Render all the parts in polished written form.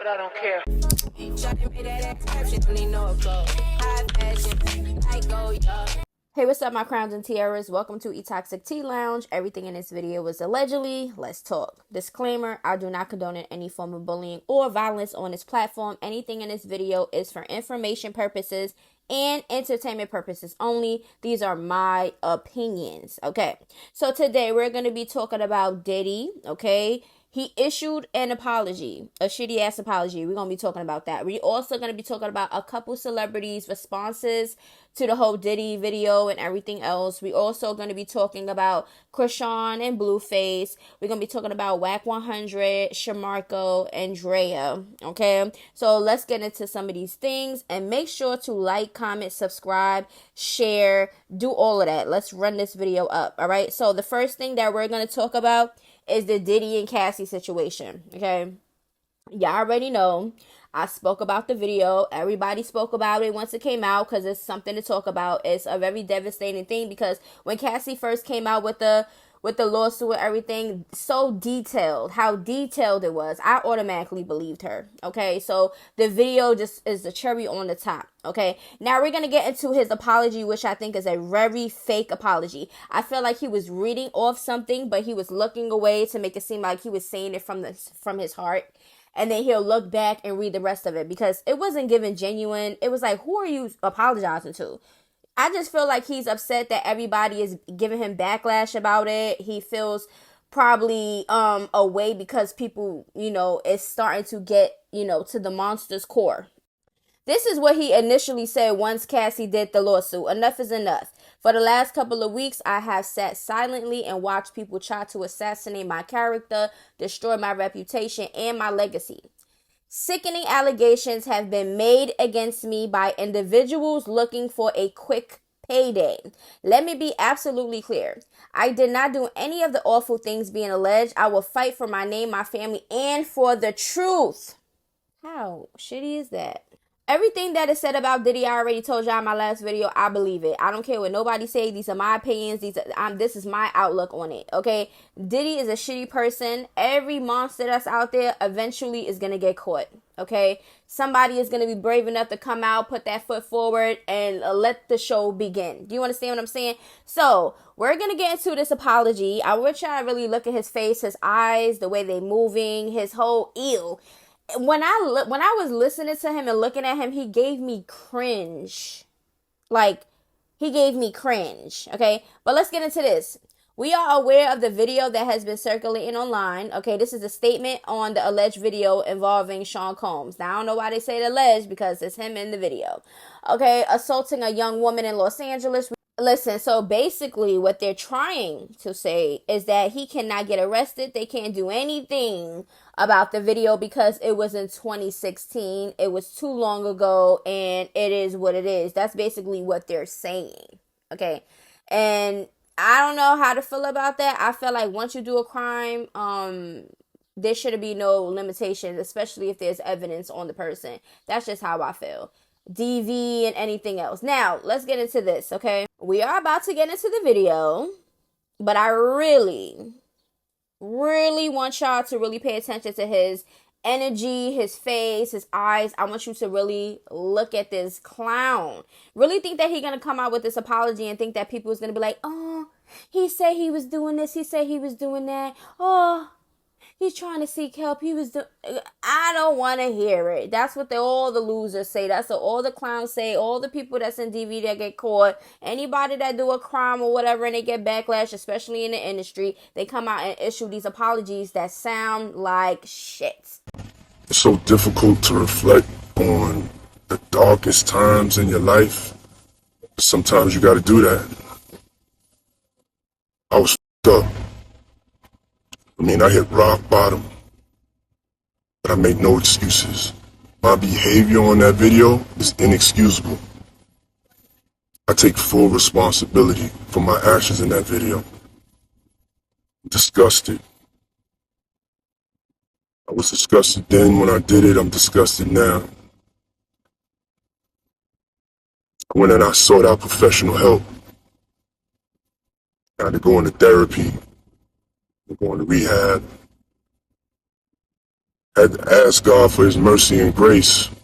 but I don't care. Hey, what's up, my crowns and tiaras? Welcome to eToxic Tea Lounge. Everything in this video was allegedly. Let's talk. Disclaimer, I do not condone any form of bullying or violence on this platform. Anything in this video is for information purposes and entertainment purposes only. These are my opinions, okay? So today we're going to be talking about Diddy, okay? He issued an apology, a shitty ass apology. We're going to be talking about that. We're also going to be talking about a couple celebrities' responses to the whole Diddy video and everything else. We're also going to be talking about Chrisean and Blueface. We're going to be talking about Whack 100, Shamarco, and Drea. Okay, so let's get into some of these things and make sure to like, comment, subscribe, share, do all of that. Let's run this video up. All right, so the first thing that we're going to talk about is the Diddy and Cassie situation. Okay, y'all already know I spoke about the video. Everybody spoke about it once it came out because it's something to talk about. It's a very devastating thing because when Cassie first came out with the lawsuit and everything, so detailed, how detailed it was, I automatically believed her. Okay, so the video just is the cherry on the top. Okay, now we're going to get into his apology, which I think is a very fake apology. I feel like he was reading off something, but he was looking away to make it seem like he was saying it from his heart. And then he'll look back and read the rest of it because it wasn't given genuine. It was like, who are you apologizing to? I just feel like he's upset that everybody is giving him backlash about it. He feels probably away because people, is starting to get, to the monster's core. This is what he initially said once Cassie did the lawsuit. Enough is enough. For the last couple of weeks, I have sat silently and watched people try to assassinate my character, destroy my reputation, and my legacy. Sickening allegations have been made against me by individuals looking for a quick payday. Let me be absolutely clear. I did not do any of the awful things being alleged. I will fight for my name, my family, and for the truth. How shitty is that? Everything that is said about Diddy, I already told y'all in my last video. I believe it. I don't care what nobody say. These are my opinions. This is my outlook on it. Okay, Diddy is a shitty person. Every monster that's out there eventually is gonna get caught. Okay, somebody is gonna be brave enough to come out, put that foot forward, and let the show begin. Do you understand what I'm saying? So we're gonna get into this apology. I want y'all to really look at his face, his eyes, the way they moving, his whole ew. When I was listening to him and looking at him, he gave me cringe. Like, he gave me cringe, okay? But let's get into this. We are aware of the video that has been circulating online, okay? This is a statement on the alleged video involving Sean Combs. Now, I don't know why they say it alleged because it's him in the video, okay? Assaulting a young woman in Los Angeles. Listen, so basically what they're trying to say is that he cannot get arrested. They can't do anything about the video because it was in 2016. It was too long ago and it is what it is. That's basically what they're saying. Okay. And I don't know how to feel about that. I feel like once you do a crime, there should be no limitations, especially if there's evidence on the person. That's just how I feel. DV and anything else. Now, let's get into this, okay? We are about to get into the video, but I really want y'all to really pay attention to his energy, his face, his eyes. I want you to really look at this clown. Really think that he's going to come out with this apology and think that people is going to be like, oh, he said he was doing this. He said he was doing that. Oh, he's trying to seek help. I don't want to hear it. That's what all the losers say. That's what all the clowns say. All the people that's in DV that get caught. Anybody that do a crime or whatever and they get backlash, especially in the industry, they come out and issue these apologies that sound like shit. It's so difficult to reflect on the darkest times in your life. Sometimes you got to do that. I was f***ed up. I hit rock bottom, but I make no excuses. My behavior on that video is inexcusable. I take full responsibility for my actions in that video. I'm disgusted. I was disgusted then when I did it. I'm disgusted now. I went and I sought out professional help. I had to go into therapy. Going to rehab. Had to ask God for his mercy and grace. I'm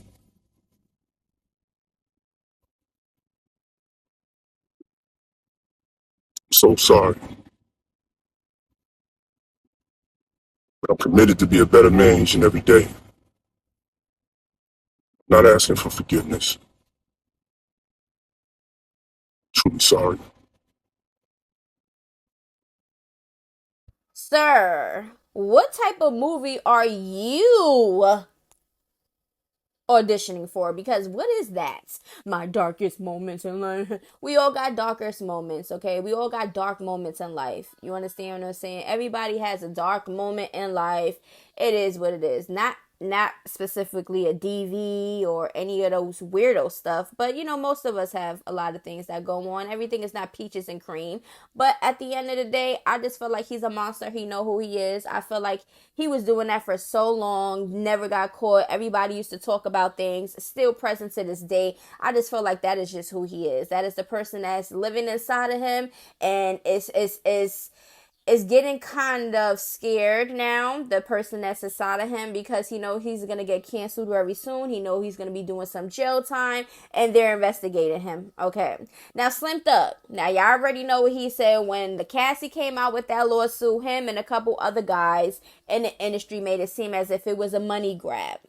so sorry, but I'm committed to be a better man each and every day. Not asking for forgiveness. Truly sorry. Sir, what type of movie are you auditioning for? Because what is that? My darkest moments in life. We all got darkest moments, okay? We all got dark moments in life. You understand what I'm saying? Everybody has a dark moment in life. It is what it is. Not specifically a DV or any of those weirdo stuff, but you know, most of us have a lot of things that go on. Everything is not peaches and cream, but at the end of the day, I just feel like he's a monster. He know who he is. I feel like he was doing that for so long, never got caught. Everybody used to talk about things, still present to this day. I just feel like that is just who he is. That is the person that's living inside of him, and is getting kind of scared now, the person that's inside of him, because he know he's gonna get canceled very soon. He know he's gonna be doing some jail time, and they're investigating him. Okay, now Slim Thug, now y'all already know what he said when the Cassie came out with that lawsuit. Him and a couple other guys in the industry made it seem as if it was a money grab.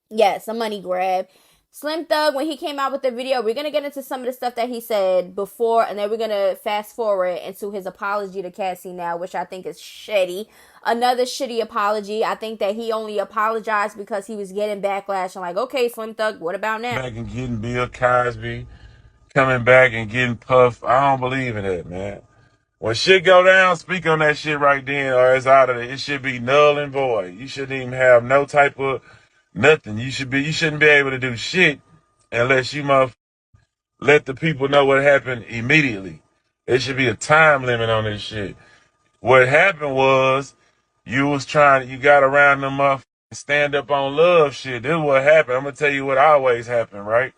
Yes, a money grab. Slim Thug, when he came out with the video, we're gonna get into some of the stuff that he said before, and then we're gonna fast forward into his apology to Cassie now, which I think is shitty. Another shitty apology. I think that he only apologized because he was getting backlash. I'm like, okay, Slim Thug, what about now? Back and getting Bill Cosby, coming back and getting Puff. I don't believe in it, man. When shit go down, speak on that shit right then, or it's out of it. It should be null and void. You shouldn't even have no type of nothing. You shouldn't be able to do shit unless you let the people know what happened immediately. There should be a time limit on this shit. What happened was you got around them stand up on love shit. This is what happened. I'm gonna tell you what always happened, right?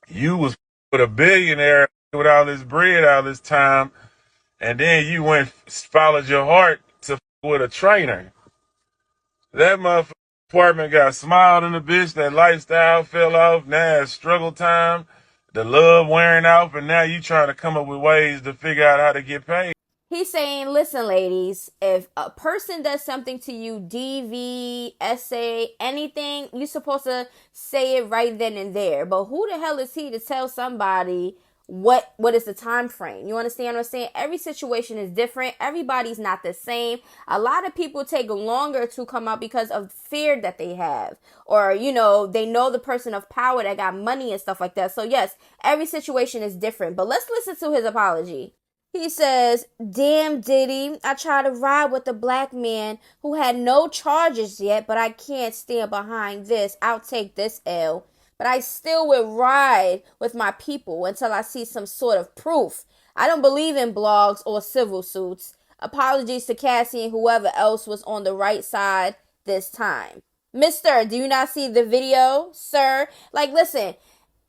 You was with a billionaire with all this bread all this time, and then you went followed your heart to with a trainer. That motherfucker apartment got smiled in the bitch. That lifestyle fell off. Now it's struggle time. The love wearing off, and now you trying to come up with ways to figure out how to get paid. He's saying, listen, ladies, if a person does something to you, DV, essay, anything, you're supposed to say it right then and there. But who the hell is he to tell somebody what is the time frame? You understand what I'm saying? Every situation is different. Everybody's not the same. A lot of people take longer to come out because of fear that they have, or you know, they know the person of power that got money and stuff like that. So yes, every situation is different. But let's listen to his apology. He says, damn Diddy, I tried to ride with a black man who had no charges yet, but I can't stand behind this. I'll take this L. But I still will ride with my people until I see some sort of proof. I don't believe in blogs or civil suits. Apologies to Cassie and whoever else was on the right side this time. Mister, do you not see the video, sir? Like, listen,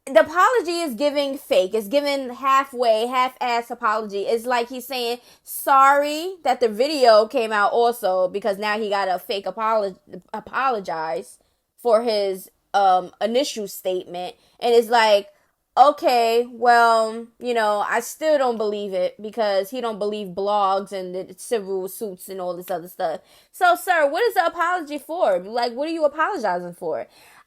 the apology is giving fake. It's giving halfway, half-ass apology. It's like he's saying sorry that the video came out also, because now he got a fake apologize for his initial statement. And it's like, okay, well, you know, I still don't believe it because he don't believe blogs and the civil suits and all this other stuff. So, sir, what is the apology for? Like, what are you apologizing for?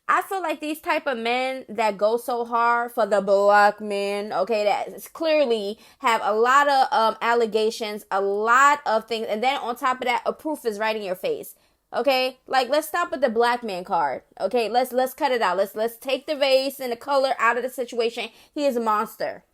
I feel like these type of men that go so hard for the black men, okay, that clearly have a lot of allegations, a lot of things, and then on top of that, a proof is right in your face. Okay, like let's stop with the black man card. Okay, let's cut it out. Let's take the race and the color out of the situation. He is a monster.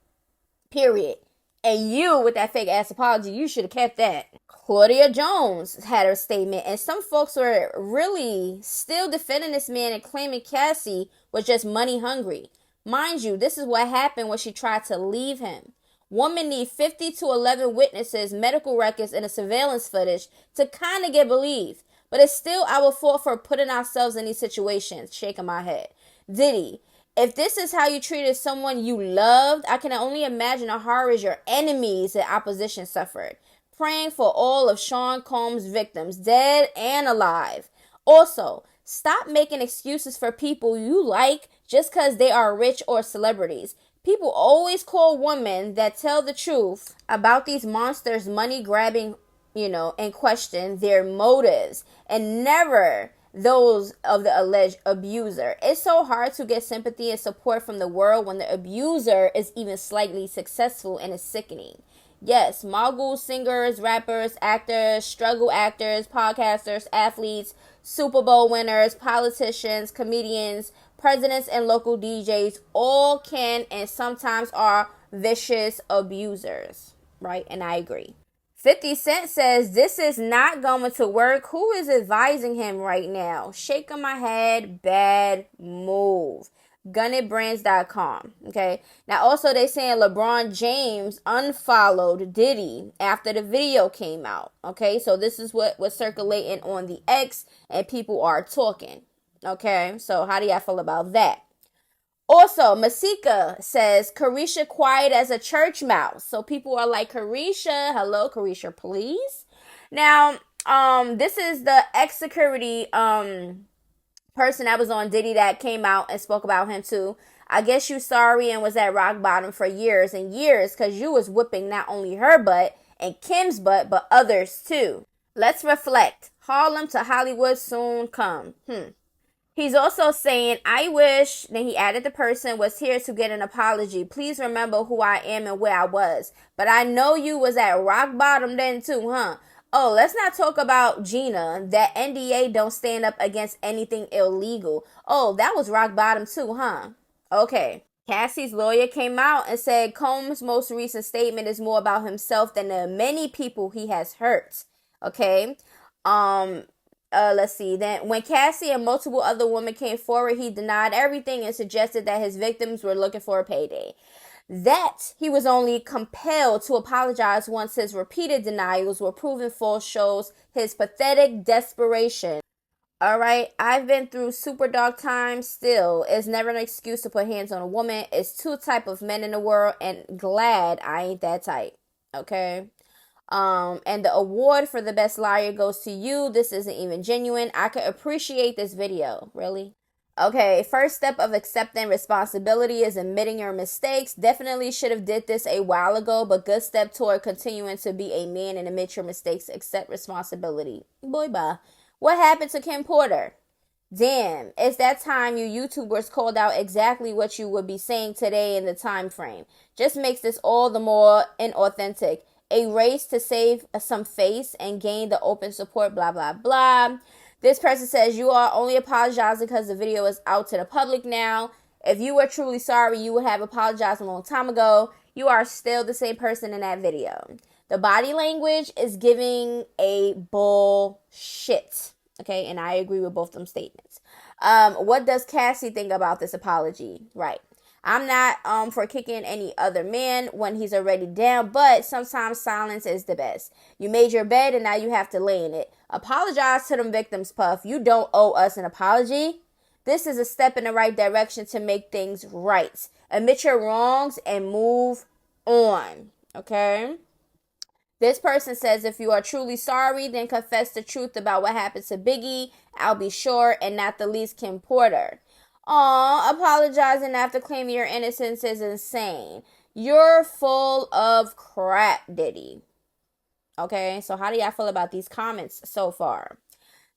Period. And you, with that fake ass apology, you should have kept that. Claudia Jones had her statement, and some folks were really still defending this man and claiming Cassie was just money hungry. Mind you, this is what happened when she tried to leave him. Woman need 50 to 11 witnesses, medical records, and a surveillance footage to kind of get believed. But it's still our fault for putting ourselves in these situations. Shaking my head. Diddy, if this is how you treated someone you loved, I can only imagine the horrors your enemies and opposition suffered. praying for all of Sean Combs' victims, dead and alive. Also, stop making excuses for people you like just because they are rich or celebrities. People always call women that tell the truth about these monsters money grabbing, and question their motives and never those of the alleged abuser. It's so hard to get sympathy and support from the world when the abuser is even slightly successful, and it's sickening. Yes, moguls, singers, rappers, actors, struggle actors, podcasters, athletes, Super Bowl winners, politicians, comedians, presidents, and local DJs all can and sometimes are vicious abusers, right? And I agree. 50 Cent says, this is not going to work. Who is advising him right now? Shaking my head, bad move. Gunnitbrands.com. Okay. Now, also, they saying LeBron James unfollowed Diddy after the video came out. Okay. So, this is what was circulating on the X, and people are talking. Okay. So, how do y'all feel about that? Also, Masika says, Carisha quiet as a church mouse. So people are like, Carisha, hello, Carisha, please. Now, this is the ex-security person that was on Diddy that came out and spoke about him too. I guess you sorry and was at rock bottom for years and years because you was whipping not only her butt and Kim's butt, but others too. Let's reflect. Harlem to Hollywood soon come. He's also saying, I wish, then he added the person was here to get an apology. Please remember who I am and where I was. But I know you was at rock bottom then too, huh? Oh, let's not talk about Gina. That NDA don't stand up against anything illegal. Oh, that was rock bottom too, huh? Okay. Cassie's lawyer came out and said Combs' most recent statement is more about himself than the many people he has hurt. Okay. Let's see. Then when Cassie and multiple other women came forward, he denied everything and suggested that his victims were looking for a payday. That he was only compelled to apologize once his repeated denials were proven false shows his pathetic desperation. All right, I've been through super dark times. Still, it's never an excuse to put hands on a woman. It's two type of men in the world, and glad I ain't that type. Okay. And the award for the best liar goes to you. This isn't even genuine. I could appreciate this video. Really? Okay, first step of accepting responsibility is admitting your mistakes. Definitely should have did this a while ago, but good step toward continuing to be a man and admit your mistakes, accept responsibility. Boy, bye. What happened to Kim Porter? Damn, it's that time you YouTubers called out exactly what you would be saying today in the time frame. Just makes this all the more inauthentic. A race to save some face and gain the open support, blah, blah, blah. This person says, you are only apologizing because the video is out to the public now. If you were truly sorry, you would have apologized a long time ago. You are still the same person in that video. The body language is giving a bullshit. Okay, and I agree with both them statements. What does Cassie think about this apology? Right. I'm not for kicking any other man when he's already down, but sometimes silence is the best. You made your bed and now you have to lay in it. Apologize to them victims, Puff. You don't owe us an apology. This is a step in the right direction to make things right. Admit your wrongs and move on. Okay? This person says, if you are truly sorry, then confess the truth about what happened to Biggie. I'll be sure, and not the least Kim Porter. Aw, apologizing after claiming your innocence is insane. You're full of crap, Diddy. Okay, so how do y'all feel about these comments so far?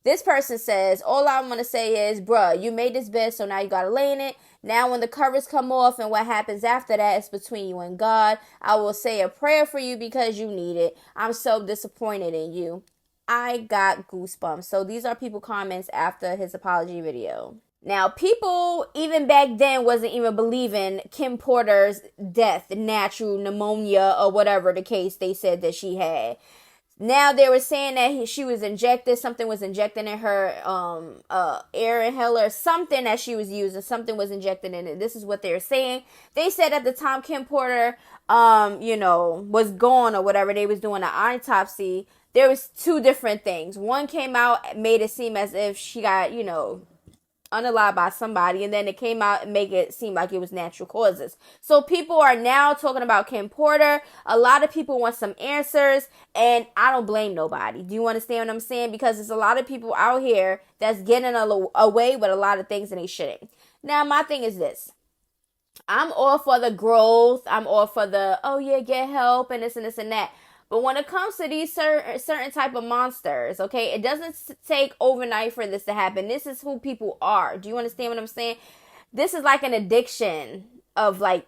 This person says, all I'm going to say is, bruh, you made this bed, so now you got to lay in it. Now when the covers come off and what happens after that is between you and God. I will say a prayer for you because you need it. I'm so disappointed in you. I got goosebumps. So these are people comments after his apology video. Now, people even back then wasn't even believing Kim Porter's death, natural pneumonia or whatever the case they said that she had. Now they were saying that she was injected, something was injected in her air inhaler, something that she was using, something was injected in it. This is what they were saying. They said at the time Kim Porter, was gone or whatever, they was doing an autopsy. There was two different things. One came out, made it seem as if she got, unalived by somebody, and then it came out and make it seem like it was natural causes. So people are now talking about Kim Porter. A lot of people want some answers, and I don't blame nobody. Do you understand what I'm saying? Because there's a lot of people out here that's getting away with a lot of things and they shouldn't. Now, my thing is this. I'm all for the growth. I'm all for the, oh yeah, get help and this and this and that. But when it comes to these certain type of monsters, okay, it doesn't take overnight for this to happen. This is who people are. Do you understand what I'm saying? This is like an addiction of like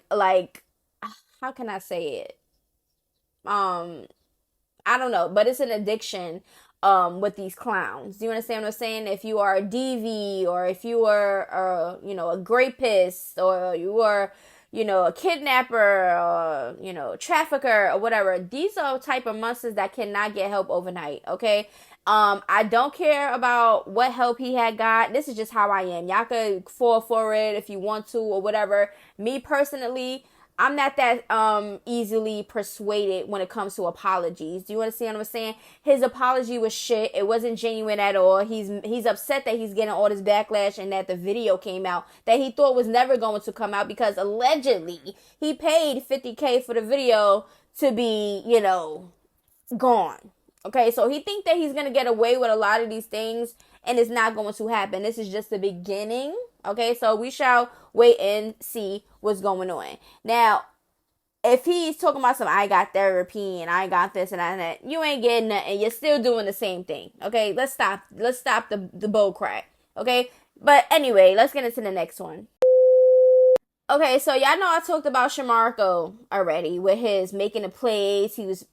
how can I say it? I don't know, but it's an addiction with these clowns. Do you understand what I'm saying? If you are a DV, or if you are a rapist, or you are a kidnapper, or trafficker, or whatever, these are type of monsters that cannot get help overnight. Okay. I don't care about what help he had got. This is just how I am. Y'all could fall for it if you want to or whatever. Me personally, I'm not that easily persuaded when it comes to apologies. Do you understand what I'm saying? His apology was shit. It wasn't genuine at all. He's upset that he's getting all this backlash and that the video came out that he thought was never going to come out because allegedly he paid $50K for the video to be, gone. Okay, so he think that he's going to get away with a lot of these things, and it's not going to happen. This is just the beginning. Okay, so we shall wait and see what's going on. Now, if he's talking about some, I got therapy and I got this and that, you ain't getting nothing. You're still doing the same thing. Okay, let's stop the bull crap. Okay, but anyway, let's get into the next one. Okay, so y'all know I talked about Shamarco already with his making a place. He was,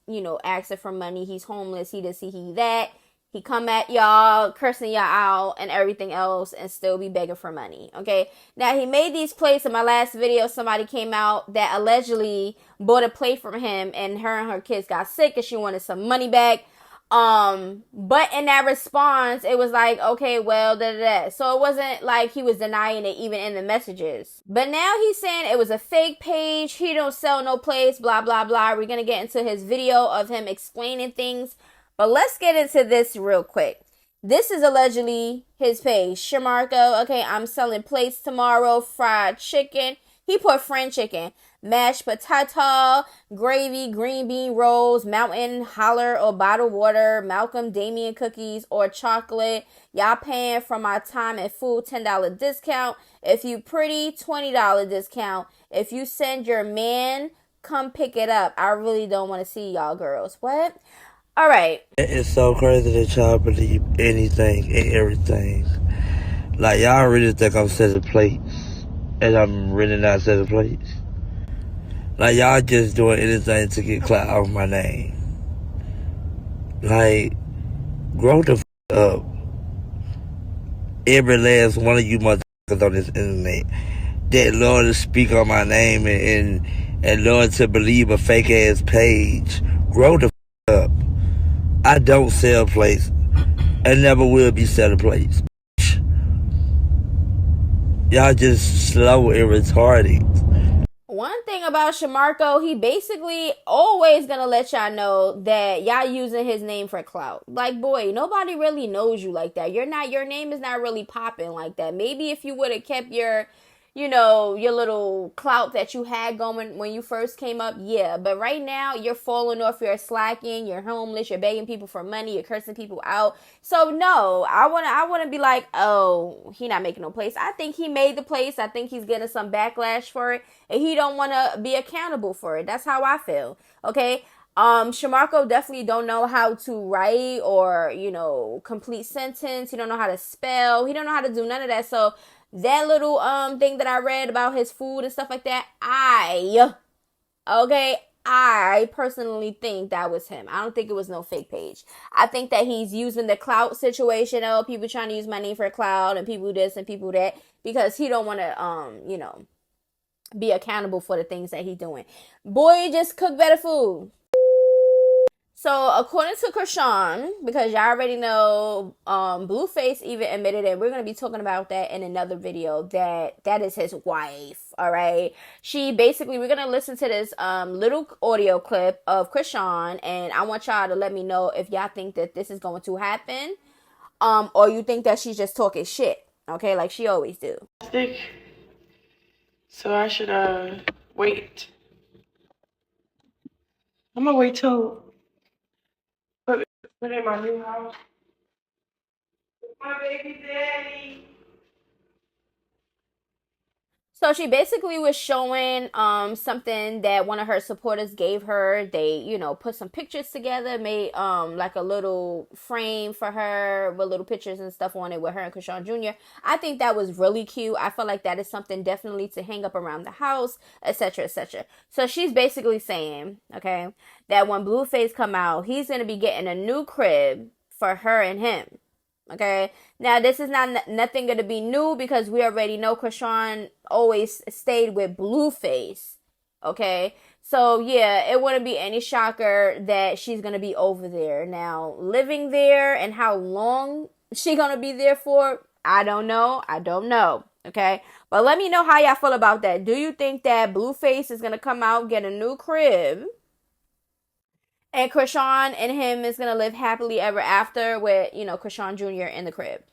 asking for money. He's homeless. He this, he that. He come at y'all, cursing y'all out and everything else and still be begging for money. Okay, now he made these plates. In my last video, somebody came out that allegedly bought a plate from him and her kids got sick and she wanted some money back. But in that response, it was like, okay, well, da. So it wasn't like he was denying it even in the messages. But now he's saying it was a fake page. He don't sell no place, blah, blah, blah. We're going to get into his video of him explaining things. But let's get into this real quick. This is allegedly his page. Shamarco, okay, I'm selling plates tomorrow, fried chicken. He put fried chicken, mashed potato, gravy, green bean rolls, mountain, holler, or bottled water, Malcolm, Damien cookies, or chocolate. Y'all paying for my time and food, $10 discount. If you pretty, $20 discount. If you send your man, come pick it up. I really don't want to see y'all girls. What? All right. It's so crazy that y'all believe anything and everything. Like, y'all really think I'm selling plates. And I'm really not selling plates. Like, y'all just doing anything to get clout off my name. Like, grow the up. Every last one of you motherfuckers on this internet that love to speak on my name and love to believe a fake ass page. Grow the up. I don't sell plates. And never will be selling plates. Y'all just slow and retarded. One thing about Shamarco, he basically always gonna let y'all know that y'all using his name for clout. Like, boy, nobody really knows you like that. Your name is not really popping like that. Maybe if you would have kept your little clout that you had going when you first came up, yeah. But right now, you're falling off, you're slacking, you're homeless, you're begging people for money, you're cursing people out. So no, I wanna be like, oh, he not making no place. I think he made the place. I think he's getting some backlash for it, and he don't wanna be accountable for it. That's how I feel. Okay. Shamarco definitely don't know how to write or, complete sentence. He don't know how to spell. He don't know how to do none of that. So that little thing that I read about his food and stuff like that, I personally think that was him. I don't think it was no fake page. I think that he's using the clout situation. Oh, people trying to use my name for clout and people this and people that, because he don't want to be accountable for the things that he's doing. Boy, just cook better food. So, according to Chrisean, because y'all already know, Blueface even admitted, and we're going to be talking about that in another video, that is his wife, all right? We're going to listen to this little audio clip of Chrisean, and I want y'all to let me know if y'all think that this is going to happen, or you think that she's just talking shit. Okay, like she always do. So I should wait. I'm gonna wait till put in my new house. My baby daddy. So she basically was showing something that one of her supporters gave her. They, put some pictures together, made like a little frame for her with little pictures and stuff on it with her and Chrisean Jr. I think that was really cute. I feel like that is something definitely to hang up around the house, etc., etc. So she's basically saying, okay, that when Blueface come out, he's gonna be getting a new crib for her and him. Okay, now this is not nothing gonna be new because we already know Chrisean always stayed with Blueface. Okay, so yeah, it wouldn't be any shocker that she's gonna be over there now, living there, and how long she gonna be there for. I don't know. Okay, but let me know how y'all feel about that. Do you think that Blueface is gonna come out, get a new crib, and Chrisean and him is gonna live happily ever after with, Chrisean Jr. in the crib?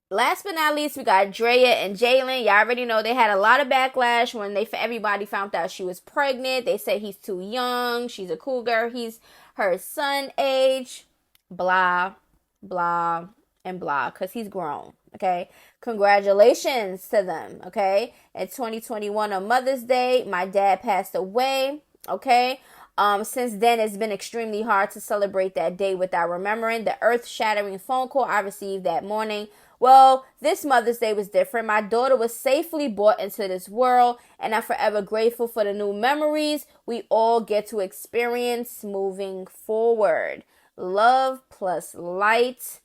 Last but not least, we got Drea and Jalen. Y'all already know they had a lot of backlash when everybody found out she was pregnant. They said he's too young. She's a cool girl. He's her son age. Blah, blah, and blah. Because he's grown. Okay. Congratulations to them. Okay. In 2021 on Mother's Day, my dad passed away. Okay. Since then, it's been extremely hard to celebrate that day without remembering the earth-shattering phone call I received that morning. Well, this Mother's Day was different. My daughter was safely brought into this world, and I'm forever grateful for the new memories we all get to experience moving forward. Love plus light,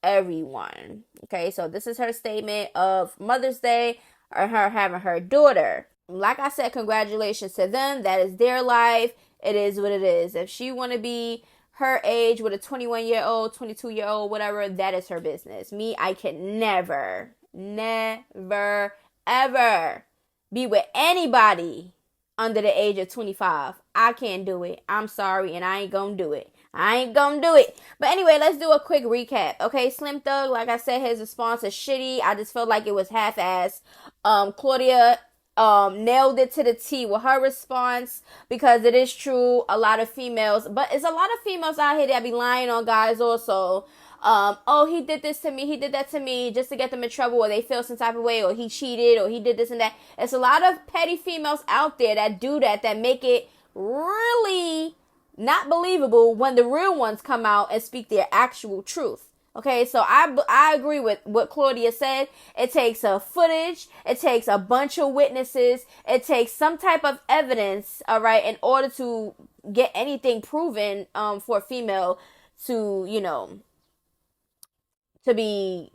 everyone. Okay, so this is her statement of Mother's Day, or her having her daughter. Like I said, congratulations to them. That is their life. It is what it is. If she want to be her age with a 21-year-old, 22-year-old, whatever, that is her business. Me, I could never, ever be with anybody under the age of 25. I can't do it. I'm sorry, and I ain't gonna do it. But anyway, let's do a quick recap. Okay, Slim Thug, like I said, his response is shitty. I just felt like it was half-assed. Claudia nailed it to the T with her response, because it is true, a lot of females, but it's a lot of females out here that be lying on guys also. Oh, he did this to me, he did that to me, just to get them in trouble, or they feel some type of way, or he cheated, or he did this and that. It's a lot of petty females out there that do that make it really not believable when the real ones come out and speak their actual truth. Okay, so I agree with what Claudia said. It takes a footage. It takes a bunch of witnesses. It takes some type of evidence, all right, in order to get anything proven for a female to, to be,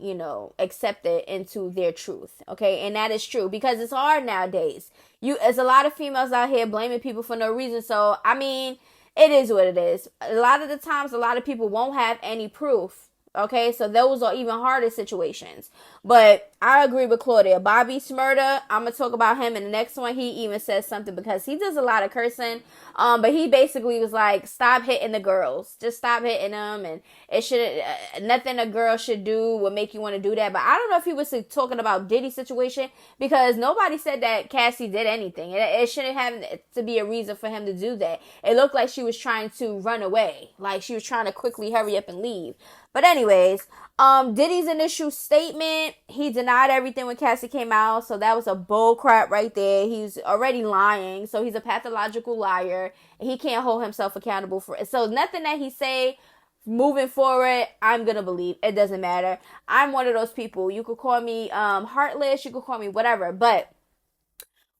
accepted into their truth. Okay, and that is true because it's hard nowadays. There's a lot of females out here blaming people for no reason. So, I mean, it is what it is. A lot of the times, a lot of people won't have any proof. Okay, so those are even harder situations. But I agree with Claudia. Bobby Smurda, I'm going to talk about him in the next one. He even says something because he does a lot of cursing. But he basically was like, stop hitting the girls. Just stop hitting them. And it should nothing a girl should do would make you want to do that. But I don't know if he was talking about Diddy's situation, because nobody said that Cassie did anything. It shouldn't have to be a reason for him to do that. It looked like she was trying to run away. Like she was trying to quickly hurry up and leave. But anyways, Diddy's initial statement, he denied everything when Cassie came out. So that was a bull crap right there. He's already lying. So he's a pathological liar. And he can't hold himself accountable for it. So nothing that he say moving forward, I'm going to believe. It doesn't matter. I'm one of those people. You could call me heartless. You could call me whatever. But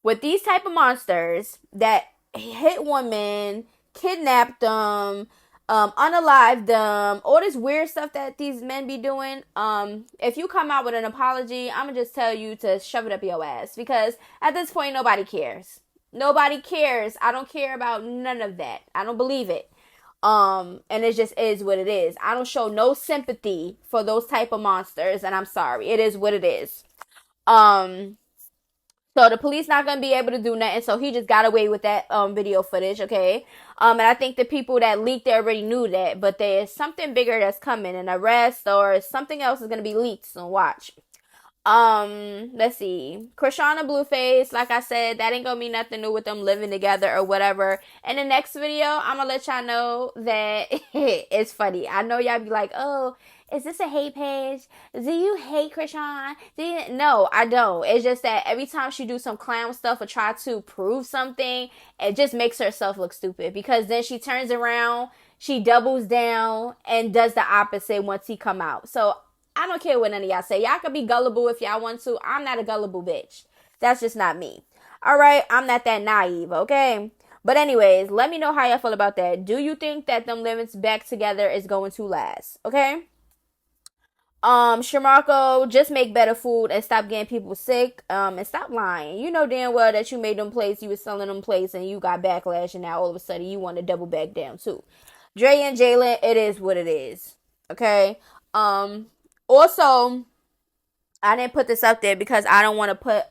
with these type of monsters that hit women, kidnap them, unalive them, all this weird stuff that these men be doing, if you come out with an apology, I'm gonna just tell you to shove it up your ass, because at this point nobody cares. I don't care about none of that. I don't believe it. And it just is what it is. I don't show no sympathy for those type of monsters, and I'm sorry, it is what it is. So So the police not gonna be able to do nothing. So he just got away with that video footage, okay? And I think the people that leaked it already knew that, but there's something bigger that's coming, an arrest or something else is gonna be leaked. So watch. Let's see. Chrisean and Blueface, like I said, that ain't gonna be nothing new with them living together or whatever. In the next video, I'm gonna let y'all know that it's funny. I know y'all be like, oh, is this a hate page? Do you hate Chrisean? No, I don't. It's just that every time she do some clown stuff or try to prove something, it just makes herself look stupid. Because then she turns around, she doubles down, and does the opposite once he come out. So I don't care what none of y'all say. Y'all can be gullible if y'all want to. I'm not a gullible bitch. That's just not me. All right? I'm not that naive, okay? But anyways, let me know how y'all feel about that. Do you think that them living back together is going to last? Okay? Shamarco, just make better food and stop getting people sick. And stop lying. You know damn well that you made them plates, you was selling them plates, and you got backlash, and now all of a sudden you want to double back down too. Drea and Jalen, it is what it is. Okay? Also, I didn't put this up there because I don't want to put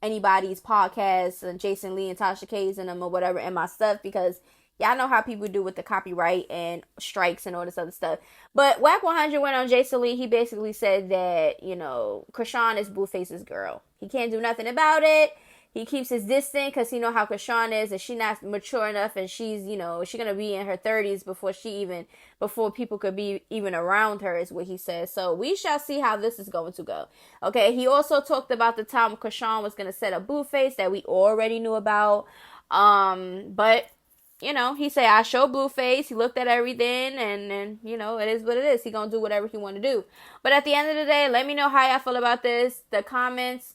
anybody's podcast and Jason Lee and Tasha K's in them or whatever in my stuff, because y'all know how people do with the copyright and strikes and all this other stuff. But Whack 100 went on Jason Lee. He basically said that, you know, Chrisean is Blueface's girl. He can't do nothing about it. He keeps his distance because he know how Chrisean is, and she not mature enough, and she's, you know, she's going to be in her 30s before people could be even around her, is what he says. So we shall see how this is going to go. Okay, he also talked about the time Chrisean was going to set up Blueface that we already knew about. But you know, he said, I showed Blueface. He looked at everything, and you know, it is what it is. He gonna do whatever he want to do. But at the end of the day, let me know how y'all feel about this. The comments,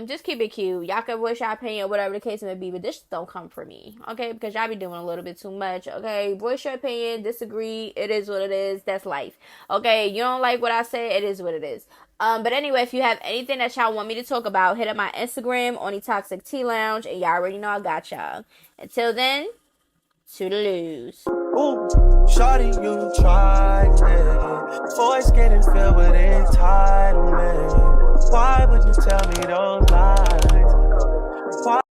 just keep it cute. Y'all can voice your opinion, whatever the case may be, but this don't come from me, okay? Because y'all be doing a little bit too much, okay? Voice your opinion, disagree. It is what it is. That's life, okay? You don't like what I say, it is what it is. But anyway, if you have anything that y'all want me to talk about, hit up my Instagram on Toxic Tea Lounge, and y'all already know I got y'all. Until then, toodaloos. Ooh, shawty, you tried it. Voice getting filled with entitlement.